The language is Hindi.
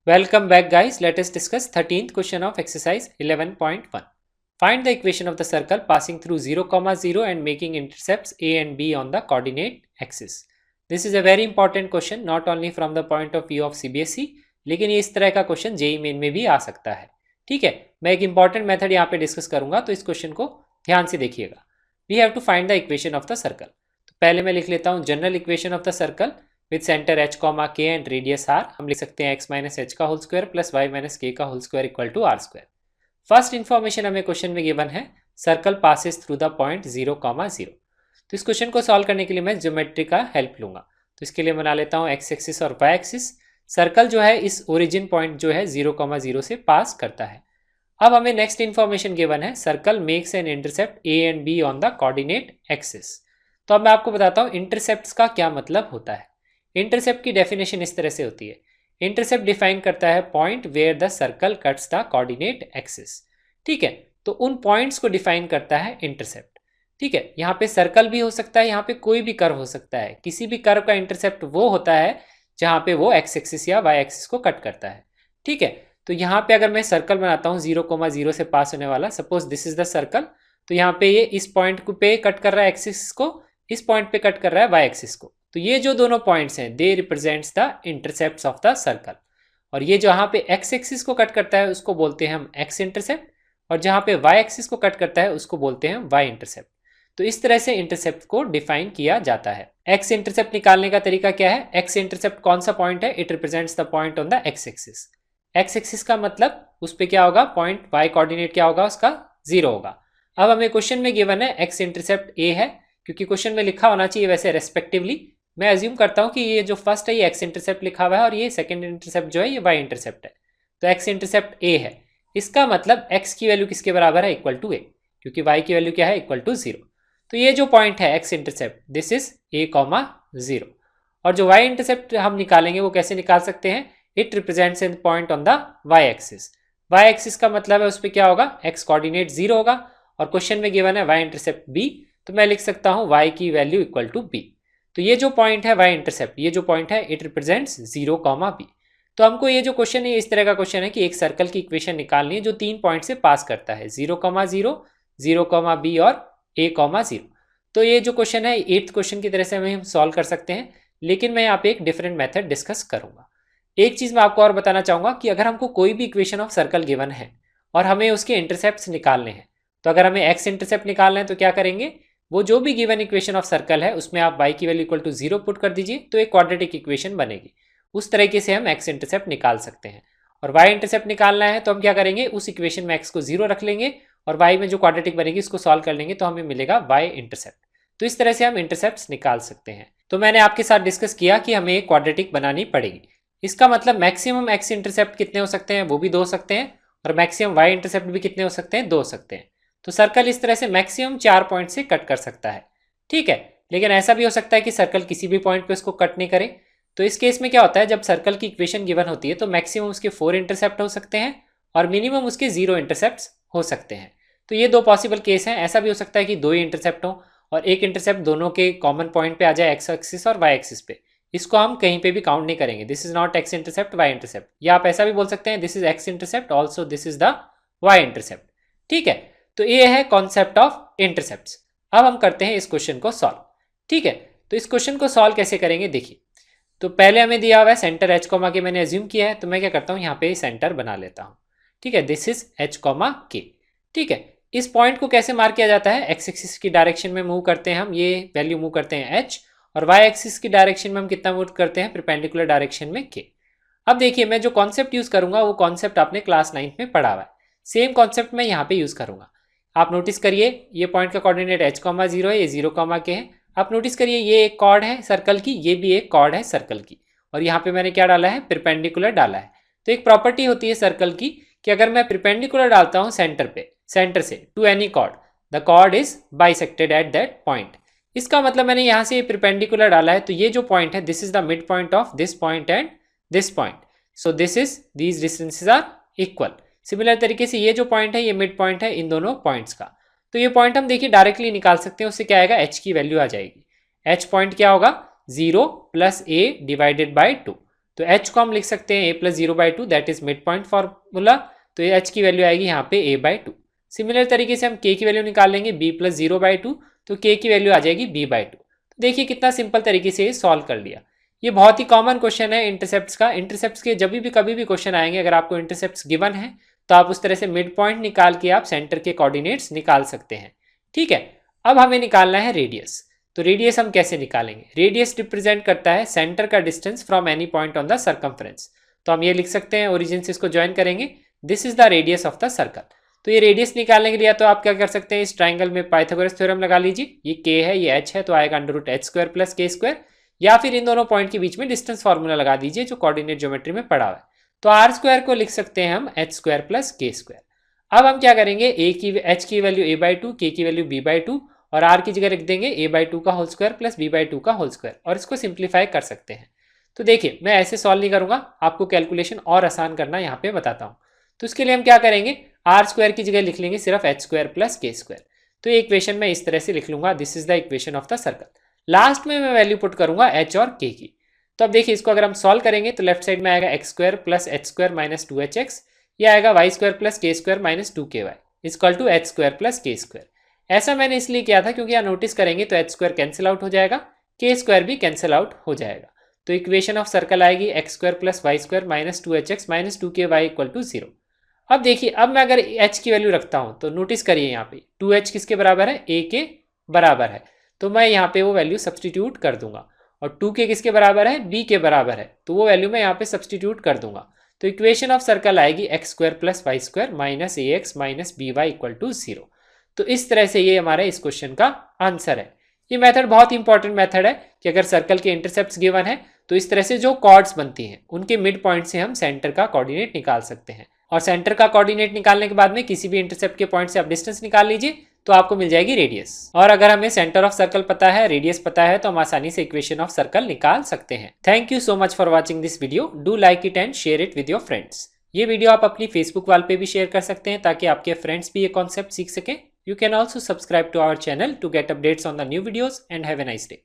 Welcome back guys, let us discuss 13th question of exercise 11.1. Find the equation of the circle passing through 0, 0 and making intercepts a and b on the coordinate axis. This is a very important question not only from the point of view of CBSE लेकिन ये इस तरह का क्वेश्चन जेईई मेन में भी आ सकता है। ठीक है, मैं एक इंपॉर्टेंट मेथड यहाँ पे डिस्कस करूंगा तो इस क्वेश्चन को ध्यान से देखिएगा। We have to find the equation of the circle. तो पहले मैं लिख लेता हूँ general equation of the circle with centre h, k and radius r। हम लिख सकते हैं x माइनस एच का whole square plus y minus K का whole square equal to R square. First information हमें क्वेश्चन में गिवन है, circle passes through the point 0, 0। तो इस क्वेश्चन को सॉल्व करने के लिए मैं ज्योमेट्री का हेल्प लूंगा। तो इसके लिए बना लेता हूँ एक्स एक्सिस और वाई एक्सिस। सर्कल जो है इस ओरिजिन पॉइंट जो है 0, 0 से पास करता है। अब हमें नेक्स्ट इन्फॉर्मेशन गिवन है, circle makes an intercept A and be on the coordinate axis. तो अब मैं आपको बताता हूँ इंटरसेप्ट्स का क्या मतलब होता है। इंटरसेप्ट की डेफिनेशन इस तरह से होती है, इंटरसेप्ट डिफाइन करता है point where the circle cuts the coordinate axis. ठीक है, तो उन पॉइंट्स को डिफाइन करता है इंटरसेप्ट। ठीक है, यहाँ पे सर्कल भी हो सकता है, यहाँ पे कोई भी कर्व हो सकता है। किसी भी कर्व का इंटरसेप्ट वो होता है जहाँ पे वो एक्स एक्सिस या वाई एक्सिस को कट करता है। ठीक है, तो यहाँ पे अगर मैं सर्कल बनाता हूँ 0, 0 से पास होने वाला, suppose this is the circle, तो यहाँ पे ये इस पॉइंट पे कट कर रहा है एक्सिस को, इस पॉइंट पे कट कर रहा है वाई एक्सिस को। तो ये जो दोनों पॉइंट्स हैं they represents the intercepts of the circle. और ये जहाँ पे एक्स एक्सिस को कट करता है उसको बोलते हैं हम एक्स इंटरसेप्ट, और जहाँ पे वाई एक्सिस को कट करता है उसको बोलते हैं वाई इंटरसेप्ट। तो इस तरह से इंटरसेप्ट को डिफाइन किया जाता है। एक्स इंटरसेप्ट निकालने का तरीका क्या है, एक्स इंटरसेप्ट कौन सा पॉइंट है, it represents the point on the x axis. X axis का मतलब उस पर क्या होगा, पॉइंट वाई कोऑर्डिनेट क्या होगा उसका 0 होगा। अब हमें क्वेश्चन में गिवन है एक्स इंटरसेप्ट ए है, क्योंकि क्वेश्चन में लिखा होना चाहिए वैसे रेस्पेक्टिवली। मैं अज्यूम करता हूँ कि ये जो फर्स्ट है ये एक्स इंटरसेप्ट लिखा हुआ है और ये सेकंड इंटरसेप्ट जो है ये वाई इंटरसेप्ट है। तो एक्स इंटरसेप्ट ए है, इसका मतलब एक्स की वैल्यू किसके बराबर है, इक्वल टू ए, क्योंकि वाई की वैल्यू क्या है, इक्वल टू 0। तो ये जो पॉइंट है x intercept this is a, 0। और जो वाई इंटरसेप्ट हम निकालेंगे वो कैसे निकाल सकते हैं, it represents an point on the Y axis. Y axis का मतलब है उस पर क्या होगा, एक्स कोऑर्डिनेट 0 होगा, और क्वेश्चन में गिवन है वाई इंटरसेप्ट बी, तो मैं लिख सकता हूँ वाई की वैल्यू इक्वल टू बी। तो ये जो पॉइंट है वाई इंटरसेप्ट, ये जो पॉइंट है इट रिप्रेजेंट्स 0, बी। तो हमको ये जो क्वेश्चन है इस तरह का क्वेश्चन है कि एक सर्कल की इक्वेशन निकालनी है जो 3 पॉइंट से पास करता है, 0, 0, 0, बी और a, 0। तो ये जो क्वेश्चन है 8th क्वेश्चन की तरह से हम सॉल्व कर सकते हैं, लेकिन मैं यहाँ पे एक डिफरेंट मेथड डिस्कस करूंगा। एक चीज मैं आपको और बताना चाहूंगा कि अगर हमको कोई भी इक्वेशन ऑफ सर्कल गिवन है और हमें उसके इंटरसेप्ट्स निकालने हैं, तो अगर हमें एक्स इंटरसेप्ट निकालना है तो क्या करेंगे, वो जो भी गिवन इक्वेशन ऑफ सर्कल है उसमें आप y की वैल्यू इक्वल टू 0 पुट कर दीजिए, तो एक क्वाड्रेटिक इक्वेशन बनेगी। उस तरीके से हम एक्स इंटरसेप्ट निकाल सकते हैं। और y इंटरसेप्ट निकालना है तो हम क्या करेंगे, उस इक्वेशन में x को 0 रख लेंगे और y में जो क्वाड्रेटिक बनेगी उसको सॉल्व कर लेंगे, तो हमें मिलेगा y इंटरसेप्ट। तो इस तरह से हम इंटरसेप्ट निकाल सकते हैं। तो मैंने आपके साथ डिस्कस किया कि हमें एक क्वाड्रेटिक बनानी पड़ेगी। इसका मतलब मैक्सिमम एक्स इंटरसेप्ट कितने हो सकते हैं, वो भी 2 हो सकते हैं, और मैक्सिमम y इंटरसेप्ट भी कितने हो सकते हैं, 2 हो सकते हैं। तो सर्कल इस तरह से मैक्सिमम 4 पॉइंट से कट कर सकता है। ठीक है, लेकिन ऐसा भी हो सकता है कि सर्कल किसी भी पॉइंट पे उसको कट नहीं करे। तो इस केस में क्या होता है, जब सर्कल की इक्वेशन गिवन होती है तो मैक्सिमम उसके 4 इंटरसेप्ट हो सकते हैं और मिनिमम उसके 0 इंटरसेप्ट हो सकते हैं। तो ये 2 पॉसिबल केस हैं। ऐसा भी हो सकता है कि 2 ही इंटरसेप्ट हो और एक इंटरसेप्ट दोनों के कॉमन पॉइंट पे आ जाए, एक्स एक्सिस और वाई एक्सिस पे। इसको हम कहीं पे भी काउंट नहीं करेंगे, this is not X intercept Y intercept. या आप ऐसा भी बोल सकते हैं this is X intercept also this is the Y intercept. ठीक है, तो ये है कॉन्सेप्ट ऑफ इंटरसेप्ट्स। अब हम करते हैं इस क्वेश्चन को सॉल्व। ठीक है, तो इस क्वेश्चन को सॉल्व कैसे करेंगे देखिए। तो पहले हमें दिया हुआ है सेंटर h, के मैंने एज्यूम किया है, तो मैं क्या करता हूँ यहाँ पे सेंटर बना लेता हूँ। ठीक है, दिस इज h, k। ठीक है, इस पॉइंट को कैसे मार्क किया जाता है, एक्स एक्सिस की डायरेक्शन में मूव करते हैं हम, ये वैल्यू मूव करते हैं h, और y एक्सिस की डायरेक्शन में हम कितना मूव करते हैं, परपेंडिकुलर डायरेक्शन में k। अब देखिए मैं जो कॉन्सेप्ट यूज करूंगा वो कॉन्सेप्ट आपने क्लास 9th में पढ़ा हुआ है, सेम कॉन्सेप्ट मैं यहाँ पे यूज करूंगा। आप नोटिस करिए ये पॉइंट का कोऑर्डिनेट h, 0 है, ये 0, k है। आप नोटिस करिए ये एक कॉर्ड है सर्कल की, ये भी एक कॉर्ड है सर्कल की, और यहाँ पे मैंने क्या डाला है, परपेंडिकुलर डाला है। तो एक प्रॉपर्टी होती है सर्कल की कि अगर मैं परपेंडिकुलर डालता हूँ सेंटर से to any chord, the chord is bisected at that point. इसका मतलब मैंने यहाँ से परपेंडिकुलर डाला है, तो ये जो पॉइंट है this is the mid point of this point and this point, so this is these distances are equal. Similar तरीके से ये जो पॉइंट है ये मिड पॉइंट है इन दोनों पॉइंट्स का। तो ये पॉइंट हम देखिए डायरेक्टली निकाल सकते हैं, उससे क्या आएगा, h की वैल्यू आ जाएगी। h पॉइंट क्या होगा, 0 प्लस a डिवाइडेड बाई 2। तो h को हम लिख सकते हैं a plus 0/2, that is mid point formula. तो ये h की वैल्यू आएगी यहाँ पे a/2। सिमिलर तरीके से हम k की वैल्यू निकाल लेंगे b प्लस 0/2, तो k की वैल्यू आ जाएगी b/2। तो देखिए कितना सिंपल तरीके से ये सॉल्व कर लिया। ये बहुत ही कॉमन क्वेश्चन है इंटरसेप्ट्स का। इंटरसेप्ट्स के जब भी कभी भी क्वेश्चन आएंगे, अगर आपको इंटरसेप्ट्स गिवन है तो आप उस तरह से मिड पॉइंट निकाल के आप सेंटर के कोऑर्डिनेट्स निकाल सकते हैं। ठीक है, अब हमें निकालना है रेडियस। तो रेडियस हम कैसे निकालेंगे? रेडियस रिप्रेजेंट करता है सेंटर का distance from any point on the circumference. तो हम ये लिख सकते हैं, ओरिजिन से इसको ज्वाइन करेंगे, this is the radius of the circle. तो ये रेडियस निकालने के लिए तो आप क्या कर सकते हैं, इस ट्राइंगल में पाइथागोरस थ्योरम लगा लीजिए। ये k है, ये h है, तो आएगा √h² प्लस k², या फिर इन दोनों पॉइंट के बीच में डिस्टेंस फार्मूला लगा दीजिए जो कोऑर्डिनेट ज्योमेट्री में पड़ा हुआ है। तो r² को लिख सकते हैं हम h² प्लस k²। अब हम क्या करेंगे, h की वैल्यू a/2, k की वैल्यू b/2 और r की जगह रख देंगे a/2 का होल स्क्वायर प्लस b/2 का होल स्क्वायर, और इसको सिंप्लीफाई कर सकते हैं। तो देखिए मैं ऐसे सॉल्व नहीं करूंगा, आपको कैलकुलेशन और आसान करना यहाँ पे बताता हूँ। तो इसके लिए हम क्या करेंगे, r² की जगह लिख लेंगे सिर्फ h² प्लस k²। तो ये इक्वेशन मैं इस तरह से लिख लूंगा, this is the equation of the circle. Last में मैं वैल्यू पुट करूंगा h और k की। तो अब देखिए इसको अगर हम सॉल्व करेंगे तो लेफ्ट साइड में आएगा x² plus h² minus 2hx, यह आएगा y² plus k² minus 2ky equal to h² plus k²। ऐसा मैंने इसलिए किया था क्योंकि यहाँ नोटिस करेंगे तो h² कैंसिल आउट हो जाएगा, k² भी कैंसिल आउट हो जाएगा। तो इक्वेशन ऑफ सर्कल आएगी x² plus y² minus 2hx minus 2ky equal to 0। अब देखिए, अब मैं अगर h की वैल्यू रखता हूं तो नोटिस करिए यहाँ पे 2h किसके बराबर है, a के बराबर है। तो मैं यहाँ पे वो वैल्यू सब्सटीट्यूट कर दूंगा। और 2k किसके बराबर है, b के बराबर है, तो वो वैल्यू मैं यहाँ पे सब्सटीट्यूट कर दूंगा। तो इक्वेशन ऑफ सर्कल आएगी x² plus y² minus ax minus by equal to 0। तो इस तरह से ये हमारे इस क्वेश्चन का आंसर है। ये मेथड बहुत इंपॉर्टेंट मेथड है कि अगर सर्कल के इंटरसेप्ट्स गिवन है तो इस तरह से जो कॉर्ड्स बनती हैं उनके मिड पॉइंट से हम सेंटर का कोऑर्डिनेट निकाल सकते हैं। और सेंटर का कोऑर्डिनेट निकालने के बाद में किसी भी इंटरसेप्ट के पॉइंट से आप डिस्टेंस निकाल लीजिए तो आपको मिल जाएगी रेडियस। और अगर हमें सेंटर ऑफ सर्कल पता है, रेडियस पता है, तो हम आसानी से इक्वेशन ऑफ सर्कल निकाल सकते हैं। Thank you so much for watching this video. Do like it and share it with your friends. ये वीडियो आप अपनी फेसबुक वॉल पे भी शेयर कर सकते हैं ताकि आपके फ्रेंड्स भी ये कॉन्सेप्ट सीख सकें। You can also subscribe to our channel to get updates on the new videos and have a nice day.